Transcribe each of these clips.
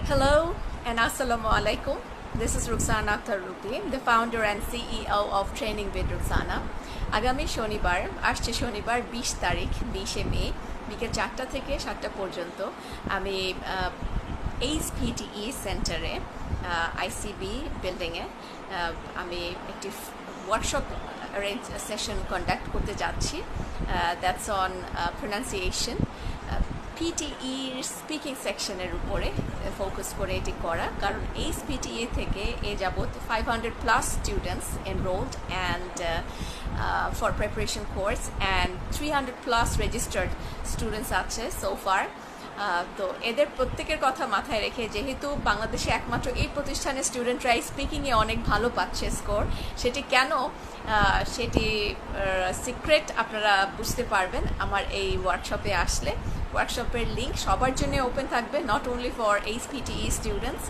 Hello and Assalamu alaikum. This is Rokhsana, the founder and CEO of Training with Rokhsana. আগামী শনিবার আসছে শনিবার 20 তারিখ 20 মে বিকেল 4টা থেকে 7টা পর্যন্ত আমি HPTE সেন্টারে আইসিবি বিল্ডিংয়ে আমি একটি ওয়ার্কশপ সেশন কন্ডাক্ট করতে যাচ্ছি। That's on pronunciation. পিটিইর স্পিকিং সেকশনের উপরে ফোকাস করে এটি করা, কারণ এই পিটিই থেকে এ যাবৎ 500+ students enrolled and for preparation course and 300+ registered students আছে সো ফার। তো এদের প্রত্যেকের কথা মাথায় রেখে, যেহেতু বাংলাদেশে একমাত্র এই প্রতিষ্ঠানের স্টুডেন্টরা স্পিকিংয়ে অনেক ভালো পাচ্ছে স্কোর, সেটি কেন সেটি সিক্রেট আপনারা বুঝতে পারবেন আমার এই ওয়ার্কশপে আসলে। ওয়ার্কশপের লিঙ্ক সবার জন্য ওপেন থাকবে, not only for HPTE students.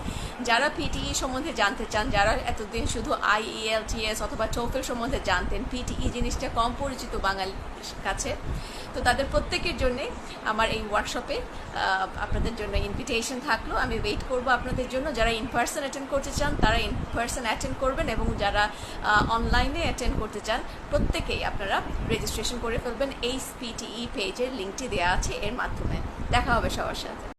যারা পিটিই সম্বন্ধে জানতে চান, যারা এতদিন শুধু IELTS অথবা TOEFL সম্বন্ধে জানতেন, পিটিই জিনিসটা কম পরিচিত বাঙালির কাছে, তো তাদের প্রত্যেকের জন্যে আমার এই ওয়ার্কশপে আপনাদের জন্য ইনভিটেশন থাকলো। আমি ওয়েট করব আপনাদের জন্য। যারা ইন পার্সন অ্যাটেন্ড করতে চান তারা ইন পার্সন অ্যাটেন্ড করবেন, এবং যারা অনলাইনে অ্যাটেন্ড করতে চান প্রত্যেকেই আপনারা রেজিস্ট্রেশন করে ফেলবেন। HPTE পেজের লিঙ্কটি দেওয়া আছে, এর মাধ্যমে দেখা হবে সবার সাথে।